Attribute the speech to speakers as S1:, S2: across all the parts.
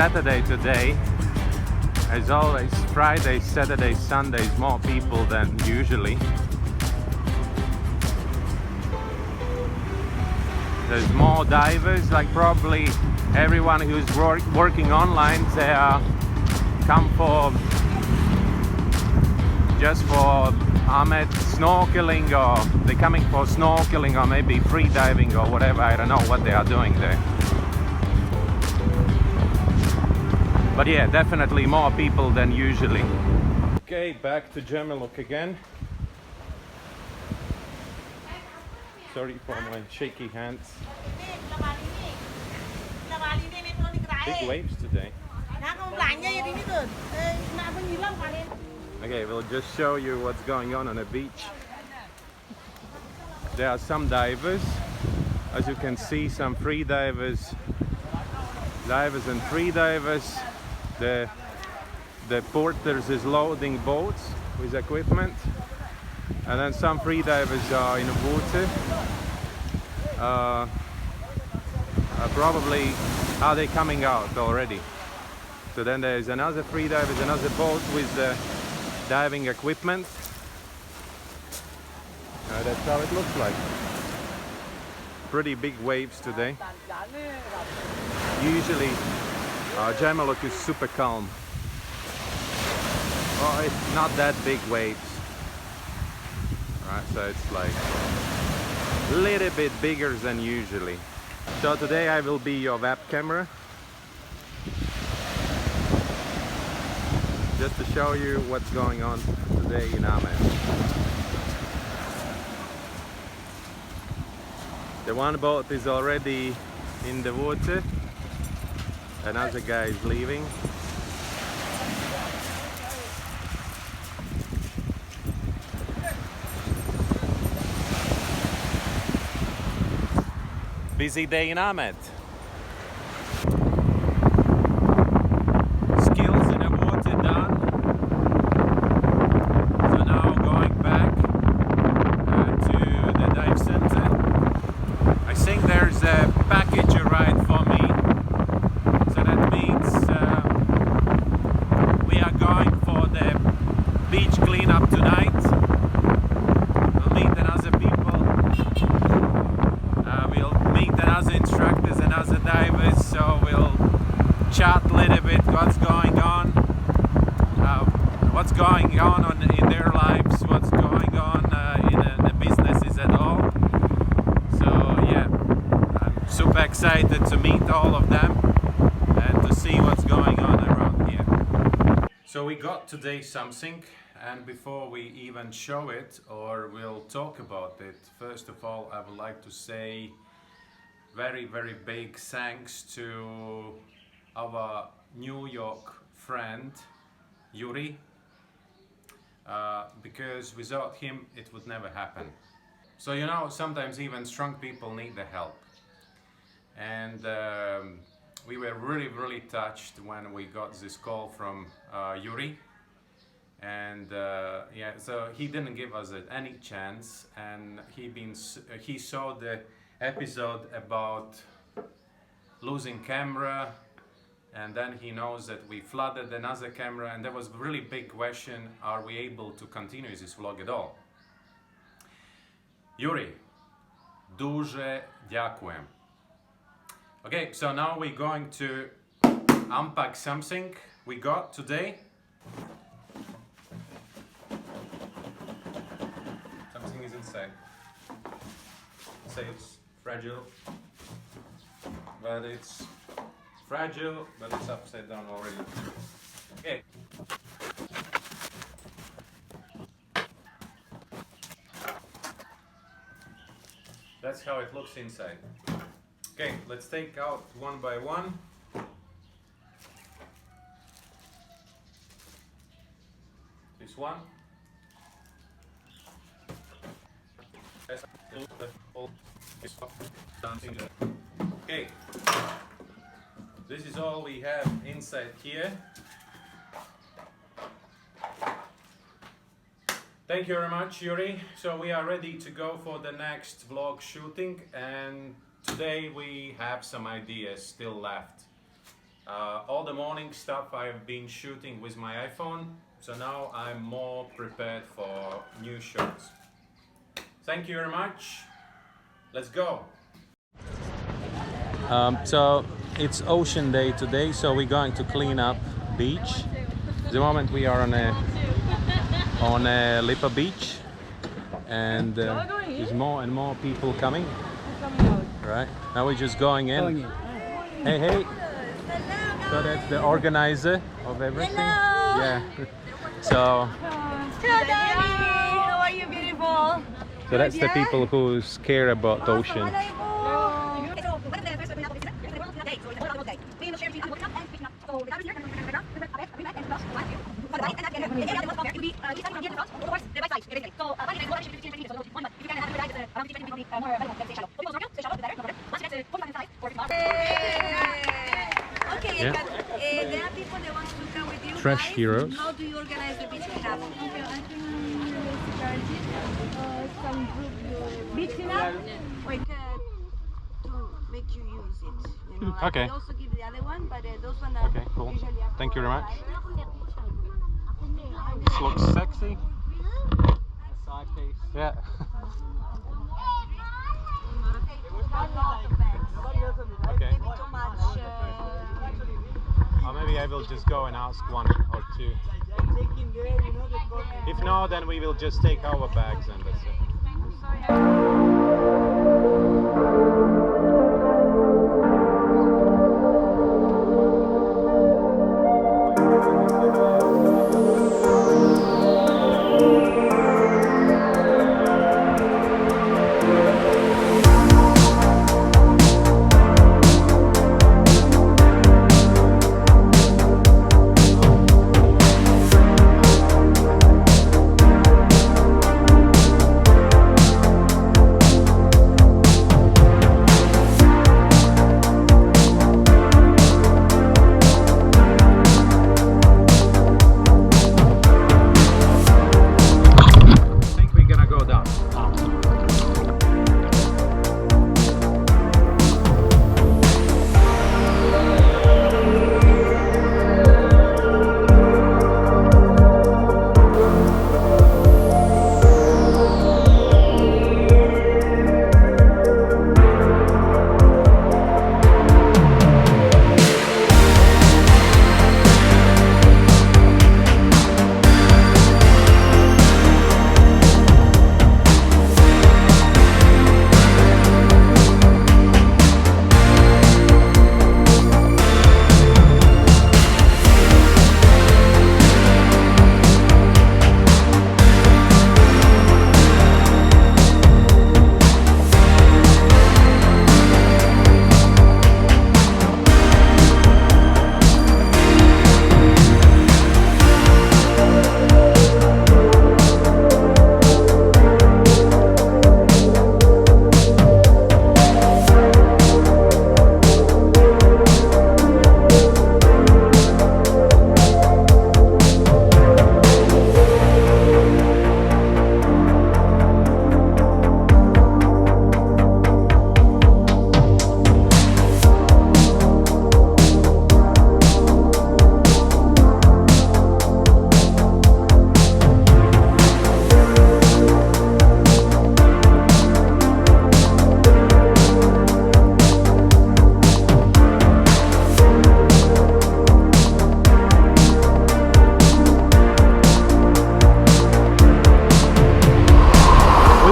S1: Saturday today. As always, Fridays, Saturdays, Sundays, more people than usually. There's more divers, like probably everyone who's working online, they come for just for Amed snorkeling, or they're coming for snorkeling or maybe free diving or whatever. I don't know what they are doing there. But yeah, definitely more people than usually. Okay, back to Gemeluk again. Sorry for my shaky hands. Big waves today. Okay, we'll just show you what's going on the beach. There are some divers. As you can see, some free divers and free divers. The porters is loading boats with equipment. And then some free divers are in the water. Probably are they coming out already? So then there's another free divers, another boat with the diving equipment. That's how it looks like. Pretty big waves today. Usually Gemeluk is super calm. Oh, it's not that big waves. Right, so it's like a little bit bigger than usually. So today I will be your web camera, just to show you what's going on today in Amed. The one boat is already in the water, another guy is leaving. Busy day in Amed. Skills in the water done. So now going back to the dive center. I think there's a package arrived for me. So that means we are going for the beach cleanup tonight. We'll meet another people. Other instructors and other divers, so we'll chat a little bit what's going on in their lives, what's going on in the businesses at all. So yeah, I'm super excited to meet all of them and to see what's going on around here. So we got today something, and before we even show it or we'll talk about it, first of all I would like to say very big thanks to our New York friend Yuri, because without him it would never happen. So you know, sometimes even strong people need the help, and we were really touched when we got this call from Yuri, and yeah, so he didn't give us any chance, and he saw the episode about losing camera, and then he knows that we flooded another camera, and there was a really big question, are we able to continue this vlog at all? Yuri, duže ďakujem. Okay, so now we're going to unpack something we got today. Something is inside. Say it's fragile, but it's upside down already. Okay. That's how it looks inside. Okay, let's take out one by one. This one. Okay, this is all we have inside here. Thank you very much, Yuri. So we are ready to go for the next vlog shooting, and today we have some ideas still left. All the morning stuff I've been shooting with my iPhone, so now I'm more prepared for new shows. Thank you very much. Let's go. So it's ocean day today, so we're going to clean up beach. At the moment we are on a Lipa beach, and there's more and more people coming. Right now we're just going in. Hey, hey. So that's the organizer of everything.
S2: Hello.
S1: Yeah. So.
S2: Hello, Daddy. How are you, beautiful?
S1: So that's the people who care about ocean.
S2: Okay,
S1: yeah.
S2: There are people that want to come with you.
S1: Trash
S2: guys.
S1: heroes.
S2: How do you organize the beach cleanup? Beach cleanup? Wait, to make you use it. You know, like
S1: Okay.
S2: we also give the other one, but those ones are
S1: Okay, cool.
S2: usually are
S1: Thank you very
S2: for
S1: much. This looks sexy.
S3: Side piece.
S1: Yeah. Okay.
S2: Maybe too much.
S1: Or maybe I will just go and ask one or two. If no, then we will just take our bags and that's it.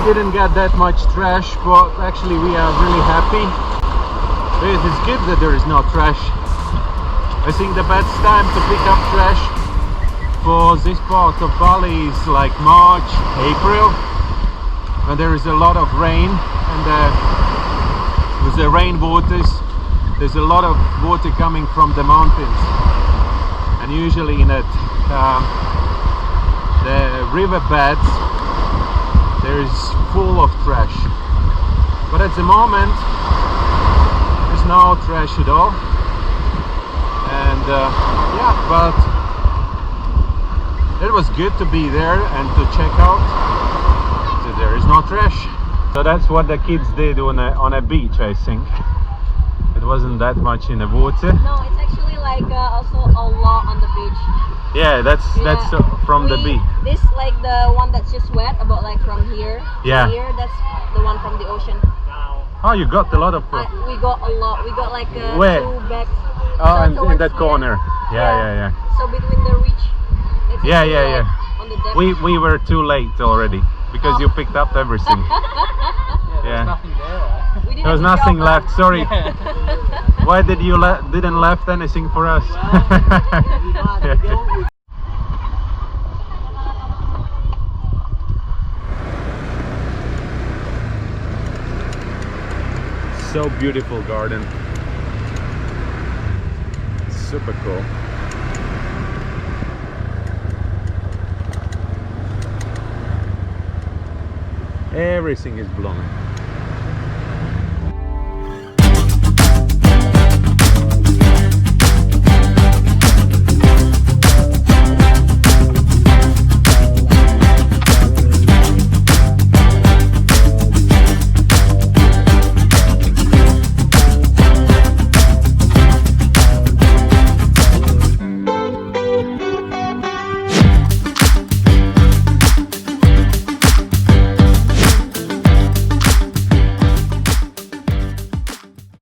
S1: Didn't get that much trash, but actually we are really happy. It is good that there is no trash. I think the best time to pick up trash for this part of Vale is like March, April, when there is a lot of rain, and with the rainwaters there's a lot of water coming from the mountains, and usually in that the riverbeds there is full of trash, but at the moment there's no trash at all, and yeah, but it was good to be there and to check out that there is no trash. So that's what the kids did on a beach, I think. it wasn't that much in the water.
S2: No, it's actually like also a lot on the beach.
S1: Yeah, that's from the beach.
S2: This like the one that's just wet, about like from here.
S1: Yeah.
S2: To here, that's the one from the ocean.
S1: Oh, you got a lot of.
S2: We got a lot. We got like
S1: Where?
S2: 2 bags.
S1: Oh,
S2: So
S1: and in
S2: towards
S1: that
S2: here.
S1: corner. Yeah.
S2: So between the reach. It's
S1: Yeah,
S2: actually,
S1: yeah,
S2: like,
S1: yeah.
S2: On the depth.
S1: We were too late already because you picked up everything.
S3: There's nothing there.
S2: We did
S1: There was
S2: a good
S1: nothing
S2: job,
S1: left. Sorry. Why did you didn't left anything for us? So beautiful garden. Super cool. Everything is blooming.